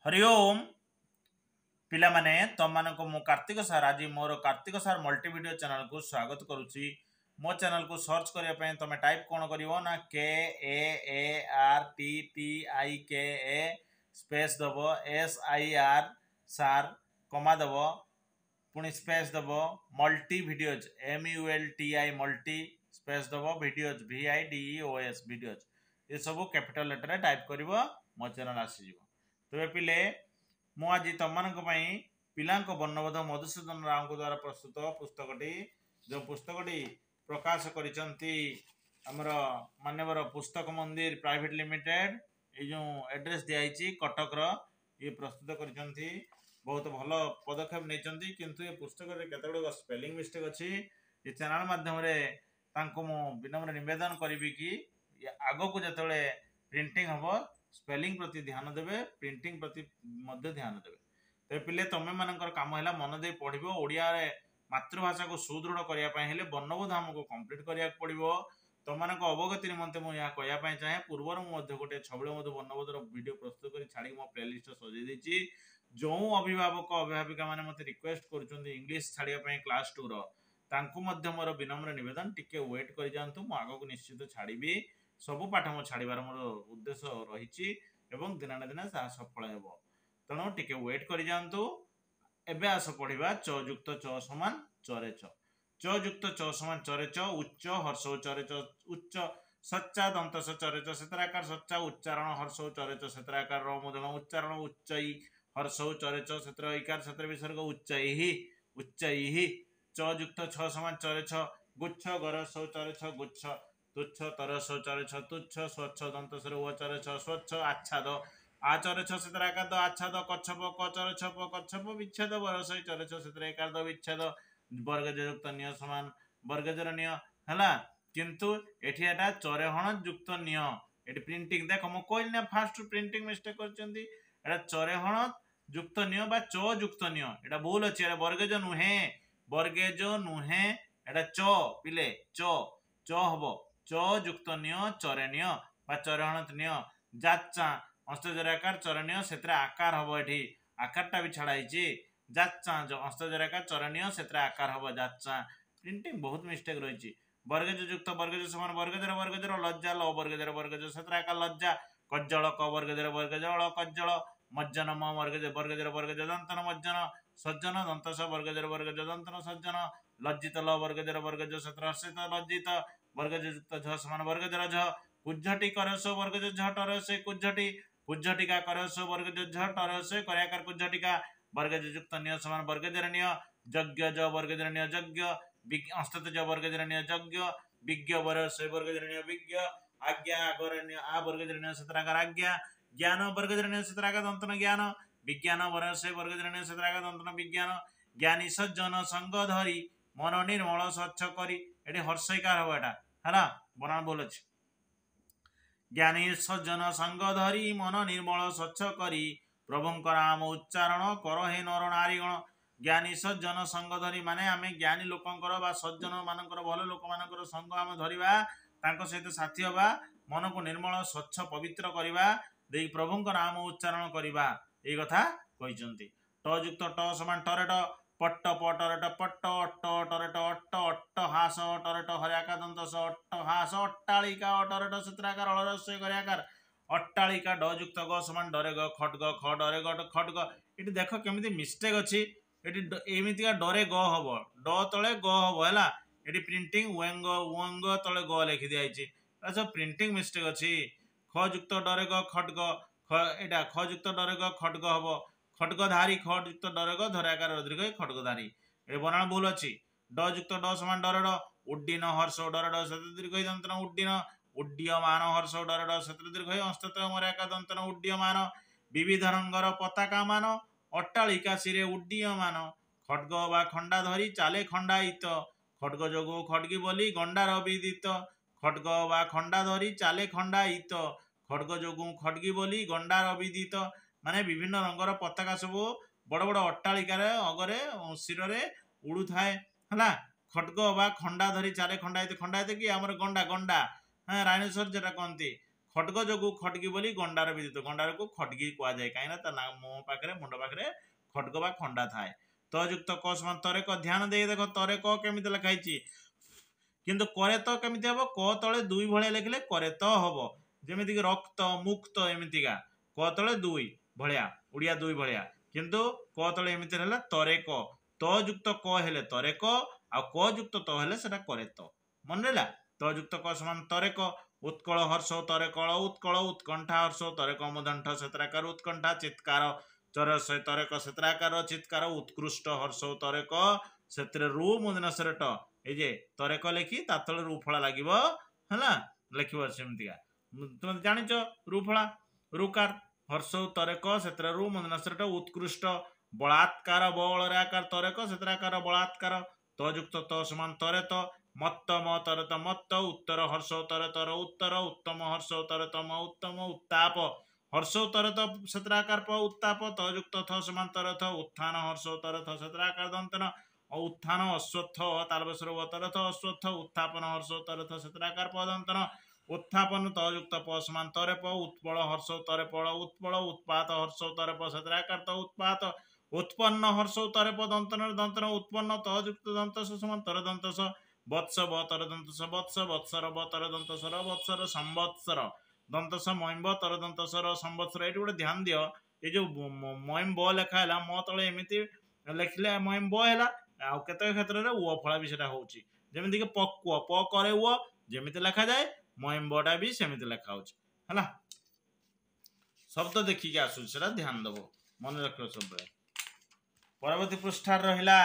हरि ओम पिला माने तुम मानक मु कार्तिक सार आज मोर कार्तिक सार मल्टी वीडियो चैनल को स्वागत करुच्ची। मो चैनल को सर्च करने तुम टाइप कौन कर KAARTTIKA स्पेस दब SIR सार कमा दब पुणी स्पेस दब multi videos MULTI multi space दब वीडियोज VIDEOS वीडियोज ये सब कैपिटल लेटर टाइप कर मो चैनल आसीज। तेरे पिले मु आज तुम पिला वर्णबोध मधुसूदन राव द्वारा प्रस्तुत पुस्तकटी जो पुस्तकटी प्रकाश कर मान्यवर पुस्तक मंदिर प्राइवेट लिमिटेड ये जो एड्रेस दिखाई कटक ये प्रस्तुत कर बहुत भल पदक्षेप नहीं किंतु ये पुस्तक केतगुड़ स्पेलिंग मिस्टेक अच्छी ये चैनल माध्यम विनम्र निवेदन करी कि आग को जो प्रिंटिंग हम स्पेलिंग प्रति ध्यान देवे प्रिंटिंग प्रति ध्यान देवे। तो पिले तुम मानकर कम है मन दे पढ़ ओडिया मातृभाषा को सुदृढ़ करने वर्णबोध आमको कम्प्लीट कराया पड़ो। तुम मान अवगति निमंते मुझे कहवाई चाहे पूर्वर मुझे गोटे छबिल मधु वर्णबोधर वीडियो प्रस्तुत कर छाड़ी मो प्लेलिस्ट सजाई जो अभिभावक अभिभाविका मैंने मत रिक्वेस्ट कर इंग्लीश छाड़ापी क्लास 2 मोर विनम्र निवेदन टिके वेट कर जातु आग को निश्चित छाड़ी सबु पाठ मो छाड़ार मोर उद्देश्य रही दिना ना दिन सफल हो तेणु टिके वेट कर जातु। एबे आस पढ़ा च युक्त च समान चरे च युक्त च समान चरे च उच्च हर्ष चरे च उच्च सच्चा दंत चरे च सेतराकार सच्चा उच्चारण हर्ष चरे च सेतराकार रमूदन उच्चारण उच्च हर्ष चरे च सेत्र इकार सेत्र विसर्ग उच्च च युक्त छ समान चरे छ गुच्छ गरस चरे छ गुच्छ तुच्छ तरस चरे छ तुच्छ स्वच्छ दंत चरे छ स्वच्छ आच्छाद आचरे छ सेतराकार द आच्छाद कच्छप कचरे छप कच्छप विच्छेद बरस चरे छ सेतराकार द विच्छेद वर्गज युक्त निय समान वर्गजर निय है किंतु एठी एटा चरेहण युक्त निय एटी प्रिंटिंग देख मो कहली ना फास्ट प्रिंटिंग मिस्टेक करचंदी एटा चरेहण युक्त निय बा च युक्त निय एटा भूल अछि एटा वर्गज नुहे एटा च पिले च हबो च युक्त निय चरेनिय बा चरेहण निय जाचा अस्तजराकार चरणीय से आकार हम ये आकारटा भी छाड़ाई जाचा जो अस्तजराकार चरणीय से आकार हम जाचा प्रिंटिंग बहुत मिस्टेक रही। वर्गज युक्त वर्गज समान वर्गजर लज्जा ल वर्गजर से आकार लज्जा कज्जल क वर्गजर कज्जल मज्जन म वर्गजर वर्गज दंतन मज्जन सज्जन दंत वर्गजर वर्गज दंतन सज्जन लज्जित ल वर्गज सहित लज्जित वर्गज युक्त झ समान वर्गजर झ कुज्झटी करस वर्गज झटर से कुज्झटी कुज्झटिका करस वर्गज झटर से कराकार कुज्झटिका वर्गज युक्त निय समान वर्गजर निय यज्ञ ज वर्गजर निय यज्ञ हस्तत ज वर्गजर निय यज्ञ विज्ञ वर्ष वर्गजर निय विज्ञ आज्ञा आगर निय आ वर्गजर निय सतराकार आज्ञा ज्ञान वर्गजर निय सतराकार दंतन ज्ञान विज्ञान वर्ष वर्गजर निय सतराकार दंतन विज्ञान ज्ञानी सज्जन संग धरी मन निर्मल स्वच्छ करी एटी हर्षइकार हो एटा है बनान बोल अछि ज्ञानी सज्जन संग धरी मन निर्मल स्वच्छ करी प्रभुंकर नाम उच्चारण कर हे नर नारीगण ज्ञानी सज्जन संग धरी माने आमे ज्ञानी लोकंकर बा सज्जन मानकर भल लोक मानकर संग आमे धरिबा तांको सहित साथी हबा मन को निर्मल स्वच्छ पवित्र करिबा देई प्रभुंकर नाम उच्चारण करिबा ए कथा कहिसंती। ट युक्त ट समान टरेट पट्ट पटरेट पट्ट अट्ट टरेट अट्ट अट्ट हास टरेट हर्याका दंत अट्ट हास अट्टालिका टरेट सूत्राकार अलरस्य कर्याकार अट्टालिका ड युक्त ग समान डरे ग खड्ग ख डरे ग खड्ग ये देख केमी मिस्टेक अच्छी एमतीका डरे ग हम ड तले ग हम है ये प्रिंटिंग वेंग वंग तले ग लिखि दिखाई सब प्रिंटिंग मिस्टेक अच्छी ख युक्त डरे ग खड्ग एटा ख युक्त डरे ग खड्ग हम खड्गधारी खड युक्त डरेग धराकार दीर्घ खड्गधारी ये बनान भूल अच्छी ड युक्त ड समान डरड उड्डीन हर्ष डरड सत दीर्घ दंतन उड्डीन उड्डीयमान हर्ष डरड सत दीर्घ हस्तत मर्याका दंतन उड्डीयमान विविध रंगर पताका मान अट्टालिका सिरे उड्डीयमान खड्ग बा खंडा धरी चाले खंडायित खड्ग जोगु खड्गी बोली गंडार विदित खड्ग बा खंडा धरी चाले खंडायित खड्ग जोगु खड्गी बोली गंडार विदित माने विभिन्न रंगर पताका सब बड़ बड़ अट्टालिकार अगरे शिरे उड़ू थाए है खड्ग बा खंडा धरी चाले खंडायत खंडायत कि आमर गंडा गंडा हाँ राइनोसर जेटा कहती खड्ग जो खड्गी बोली गंडार विदित गंडार को खड्गी कह जाए कहीं मुह पाखे मुंड पाखे खड्ग बा खंडा थाए तयुक्त क समान तरे क ध्यान दे देख तरे क केमिति लिखाई किंतु करे तो केमिति हबो क तले दुई भलिया लिखले करे तो हबो जेमिति कि रक्त मुक्त एमितिका क तले दुई भलिया उड़िया दुई भलिया किंतु क तले एमिति रहला तरे क तयुक्त क हेले तरे क आ क युक्त त हेले सेटा करे तो मन रहला तयुक्त क समान तरे क उत्कल हर्ष तरे कल उत्कल उत्कंठा हर्ष तरे कमदंठ सेत्राकार उत्कंठा चित्कार चरस तरे क सेत्राकार चित्कार उत्कृष्ट हर्ष तरे क सेत्रे रु मुदिन सेरट ए जे तरे क लेखि ता तले रु फळा लागिवो हला लेखिवो सेमतिका तुम जानिच रु फळा रुकार हर्ष तरे क सेत्रे रु मुदिन सेरट उत्कृष्ट बलात्कार बळ रे आकार तरे क सेत्राकार बलात्कार तयुक्त त समान तरे त मत्त म तरत मत्त उत्तर हर्ष तर उत्तर उत्तम हर्ष तरतम उत्तम उत्ताप हर्ष तरत सत्राकार प उत्ताप तयुक्त थ समान तरथ उत्थान हर्ष तरथ सत्राकार दंतन उत्थान अश्वत्थ तालबसर तरथ अश्वत्थ उत्थापन हर्ष तरथ सत्राकार पदंतन उत्थापन तयुक्त प समान तरे प उत्पल हर्ष तरे पल उत्पल उत्पात हर्ष तरे प सत्राकार त उत्पात उत्पन्न हर्ष तरे प दंतन दंतन उत्पन्न तयुक्त दंतस समान तर दंतस वत्स ब तर दंतस वत्स वत्सर ब तर दंतसर वत्सर संवत्सर दंतस मयंब तर दंतसर संवत्सर ये गोटे ध्यान दियो ये जो मयम ब लेखा है म तले एमती लिखले मयम ब है आ केत क्षेत्र में उ फला भी सेटा होची जेमिति कि पक्व प करे उ जेमिति लिखा जाए मयम बटा भी सेमिति लिखा होची हला शब्द देखिके आसु सेटा ध्यान दबो मन रखियो सब परवर्ती पृष्ठ रहिला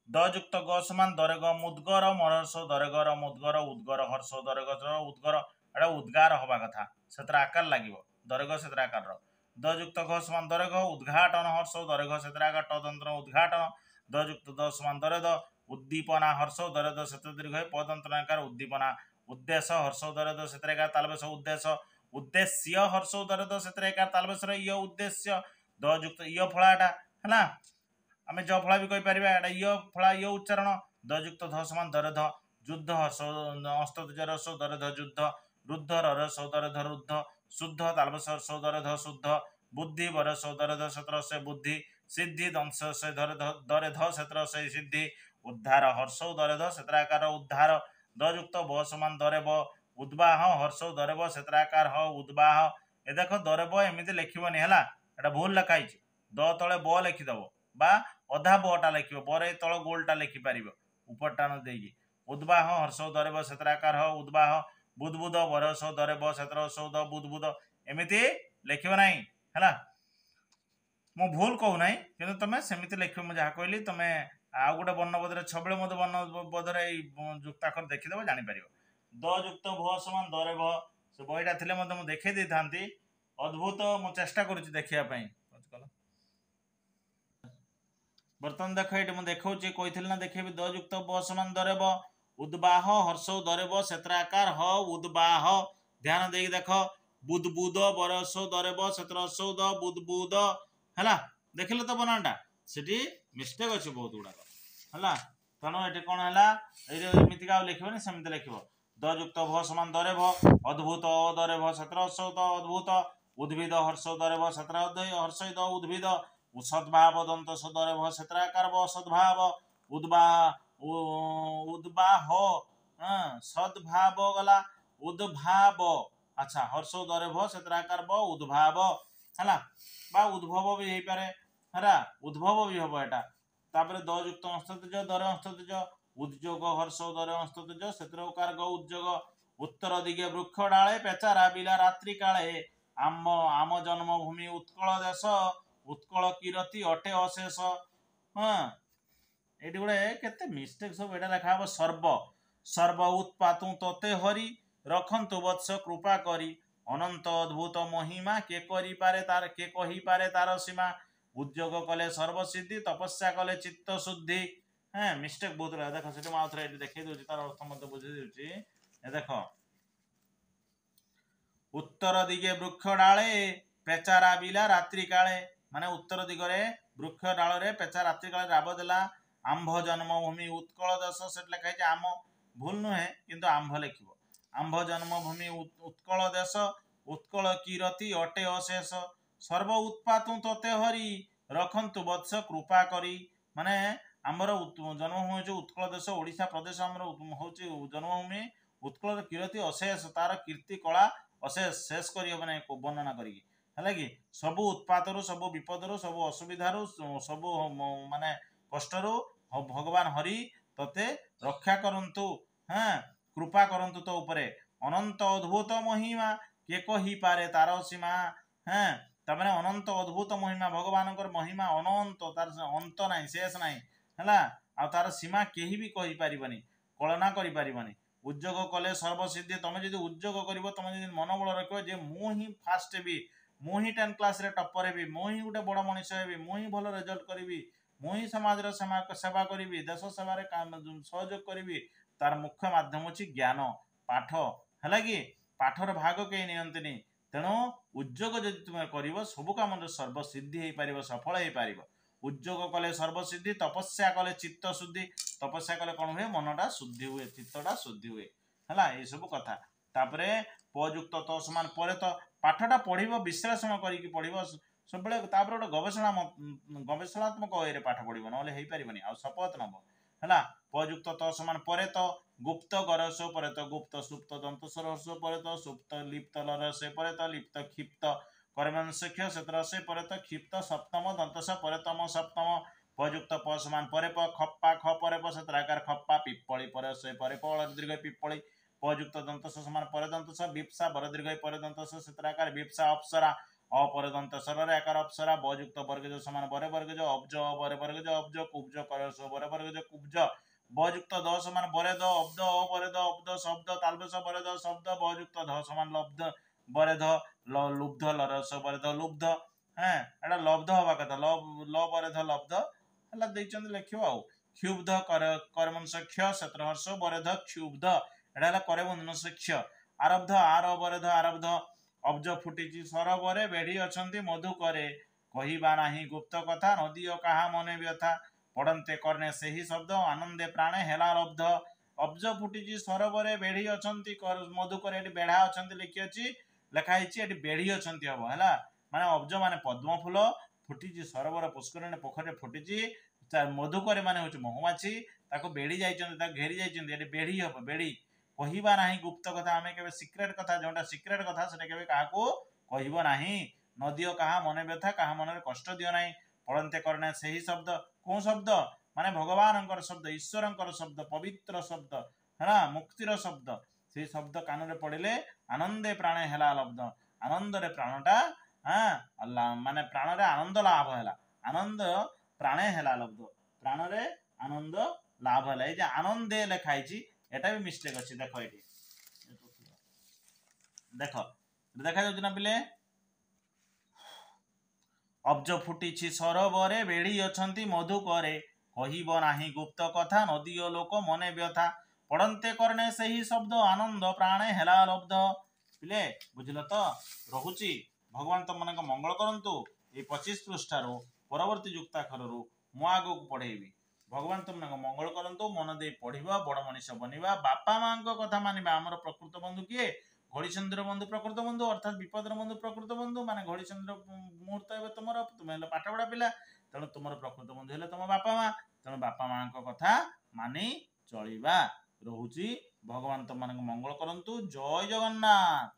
दयुक्त ग समान दरे ग मुद्गर मरस दरे गर मुद्गर उद्गर हर्ष दरे ग उद्गर एटा उद्गार हवा कथा सेतरा आकार लागिवो दरे ग सेतरा आकार दयुक्त घ समान दरे ग उद्घाटन हर्ष दरे ग सेतरा आकार तदंतर उद्घाटन दयुक्त द समान दरे द उद्दीपना हर्ष दरे द सेत दीर्घ पदंतर आकार उद्दीपना उद्देश्य हर्ष दरे द सेतरा आकार तालबस उद्देश्य उद्देश्य हर्ष दरे द सेतरा आकार तालबस य उद्देश्य दयुक्त य फळाटा हला आमे ज फळा भी कहि परिबा एटा य फळा य उच्चारण दयुक्त ध समान दरे ध युद्ध हर्ष अस्तज रस दरे ध युद्ध रुद्ध रस दरे ध रुद्ध शुद्ध तालबस हर्ष दरे ध शुद्ध बुद्धि बरस दरे ध सत्र से बुद्धि सिद्धि दंश से दरे ध सत्र से सिद्धि उद्धार हर्ष दरे ध सत्राकार उद्धार दयुक्त ब समान दरे ब उद्वाह हर्ष दरे ब सत्राकार ह उद्वाह ए देखो दरे ब एमिति लिखिबनी हला एटा भूल लिखाई द तळे ब लिखि दबो बा अधा बटा लिखिबो बरे तळ गोलटा लिखि पारिबो उपरटा न देगी उद्वाह हर्ष दरे ब सत्राकार ह उद्वाह बुद्बुद बरस दरे ब सत्र सौद बुद्बुद एमिति लिखिबो नाही हला मो भूल कहू नाही किंतु तमे सेमिति लिखिबो म जहा कहली तमे आ गोटे वर्णबोधरे छबळे मते वर्णबोधरे युक्ताक्षर देखि देबो जानि पारिबो द युक्त भ समान दरे भ से बहिटा थिले मते म देखै दै थांती अद्भुत मो चेष्टा करूची देखिया पई बर्तन देख ये मुझे देखा कही ना देखे दयुक्त ब समान दरे ब उद्वाह हर्ष दरे ब सेत्राकार ह उद्वाह ध्यान दे देख बुद्बुद बरस दरे ब सेत्र सौद बुद्बुद है देखिले तो बनाटा से मिस्टेक अच्छे बहुत गुड़ाक है तेणु ये कौन है ये लिखनी सेमती लिख दयुक्त भ समान दरे भ अद्भुत दरे भ सेत्र सौद अद्भुत उद्भिद हर्ष दरे भ सेत्र हर्ष उद्भिद सद्भाव दंत सदरे भ सेत्राकार भ सद्भाव उद्वाह उद्वाह सद्भाव गला उद्भाव अच्छा हर्ष दरे भ सेत्राकार भ उद्भाव है बा उद्भव भी हो पारे है उद्भव भी हम एटा तापर दयुक्त अंस्तज दरे अंस्तज उद्योग हर्ष दरे अंस्तज सेत्रकार ग उद्योग उत्तर दिगे वृक्ष डाले पेचारा बिला रात्रि काले आम आम जन्मभूमि उत्कल देश उत्कल कीरति अटे अशेष हाँ ये गोटे केते मिस्टेक सब एटा लिखा हम सर्व सर्व उत्पातु तते हरि रखंतु वत्स कृपा करी अनंत अद्भुत महिमा के करी पारे तार के कही पारे तार सीमा उद्योग कले सर्वसिद्धि तपस्या कले चित्त शुद्धि हाँ मिस्टेक बहुत रहा देख से आउे देखी दूसरी तार अर्थ मत बुझे दूसरी देख उत्तर दिगे वृक्ष डाले पेचारा बिला रात्रि काले माने उत्तर दिगरे वृक्ष डाल रे पेचा रात्रि काले राब देला आंभ जन्मभूमि उत्कल देश से लिखाई आम भूल नुहे किंतु आंभ लिखिबो आंभ जन्मभूमि उत्कल देश उत्कल कीरति अटे अशेष सर्व उत्पातु तते हरि रखन्तु वत्स कृपा करी माने आमर जन्मभूमि जो उत्कल देश ओडिशा प्रदेश आमर होची जन्मभूमि उत्कल कीर्ति अशेष तार कीर्ति कला अशेष शेष करी माने वर्णना करी है कि सबु उत्पातरु सबु विपदरु सबु असुविधारु सबु माने कष्टरु भगवान हरि तते रक्षा करंतु हाँ कृपा करंतु तो उपरे अनंत अद्भुत महिमा के कही पारे तार सीमा हाँ तमने अनंत अद्भुत महिमा भगवान महिमा अनंत तार अंत नाही शेष नाही हैला आ तार सीमा केही भी कहि परिबनी कल्पना करि परिबनी उद्योग कले सर्वसिद्धि तमे जदि उद्योग करिवो तमे जदि मनोबल रखिबो जे मु ही फास्ट हेबी मु ही 10 क्लास रे टॉपर हेबी मु ही गोटे बड़ मनुष्य हेबी मु ही भलो रिजल्ट करिवि मु ही समाज रो सेवा करिवि देश सेवा रे सहयोग करिवि तार मुख्य माध्यम होची ज्ञान पाठ हैला कि पाठर भाग के नियंतनी तेणु उद्योग जदि तुम कर सब कम सर्वसिद्धि हो पार सफल हो पार उद्योग कले सर्वसिद्धि तपस्या कले चित्त शुद्धि तपस्या कले कौन हुए मनटा शुद्धि हुए चित्तटा शुद्धि हुए है ये सब कथा तापरे पयुक्त तो समान पर तो पाठटा पढ़ विश्लेषण करके पढ़ सब गोटे गवेषणात्मक वे पाठ पढ़ ना पारे आ शपथ नब है पयुक्त तो समान पर तो गुप्त गरस पर तो गुप्त सुप्त दंत सरस पर तो सुप्त लिप्त लरस पर तो लिप्त क्षिप्त कर्मंशक्ष रस पर तो क्षिप्त सप्तम दंतस पर तम सप्तम पयुक्त प समान पर खप्पा ख पर सत्राकार खप्पा पिप्पली पर से पर दीर्घ पिप्पली पयुक्त दंतस समान पर दंतस विप्सा बर दीर्घ पर दंतस सत्राकार विप्सा अप्सरा अपर दंत सर आकार अप्सरा बयुक्त वर्गज समान बर वर्गज अब्ज बर वर्गज अब्ज कुब्ज करस बर वर्गज कुब्ज बयुक्त द समान बरे द अब्द अबरे द अब्द शब्द तालबस बरे द शब्द बयुक्त ध समान लब्ध बरे ध लुब्ध लरस बरे ध लुब्ध हाँ एटा लब्ध हवा कथा ल बरे ध लब्ध है देखते लिखो आउ क्षुब्ध कर्मंश क्ष शत्रहर्ष बरे ध क्षुब्ध एटा करमंश क्ष आरब्ध आर बरे ध आरब्ध अब्ज फुटी सरबरे बेढ़ी अच्छा मधु करे कहवा नाही गुप्त कथा नदी कहा मने व्यथा पढ़ते कर्णे से ही शब्द आनंदे प्राणे हेला लब्ध अब्ज फुटी सरबरे बेढ़ी अच्छा मधुकर बेढ़ा अच्छा लिखी अच्छी लिखाई बेढ़ी अच्छा हम है माने अब्ज माने पद्म फूल फुटी सरबर पुष्कर पोखर फुटी मधुकर माने हूँ महुमाछी बेढ़ी जा घेरी जाइए बेढ़ी हम बेढ़ी कहवा नाही गुप्त कथा आम के सिक्रेट कथा जोटा सिक्रेट कथा से क्या कहब ना नदी कहा मन व्यथा कहा मन कष्ट दियो ना पढ़ते करने से ही शब्द कौ शब्द माने भगवान शब्द ईश्वर शब्द पवित्र शब्द है मुक्तिर शब्द से शब्द कान में पड़े आनंदे प्राणे हेला लब्ध आनंद रे प्राणटा हाँ माने प्राण रे आनंद लाभ है आनंद प्राणे हेला लब्ध प्राण रे आनंद लाभ है ये आनंदे लिखाई एटा भी मिस्टेक अच्छी देख ये देख देखा जाऊँ पिले अब्ज फुटी सरबरे बेढ़ी अच्छा मधु करे कहब नाही गुप्त कथा नदी लोक मने व्यथा पढ़ते करने से ही शब्द आनंद प्राणे हेला लब्ध पिले बुझल तो रहुची भगवान तुम मन मंगल करंतु ये 25 पृष्ठार परवर्ती युक्ताक्षर मु आग को पढ़ेबी भगवान तुम मंगल करंतु मन दे पढ़ा बड़ मनीष बनवा बापा माँ कथा मानिबा आमर प्रकृत बंधु किए घड़ीचंद्र बंधु प्रकृत बंधु अर्थात विपदर बंधु प्रकृत बंधु माने घड़ीचंद्र मुहूर्त हे तुम तुम पाठ पढ़ा पिला तेणु तुम प्रकृत बंधु हेले तुम बापा माँ तेणु बापा माँ कथा मानि चलिबा रहुची भगवान तुम मंगल करंतु जय जगन्नाथ।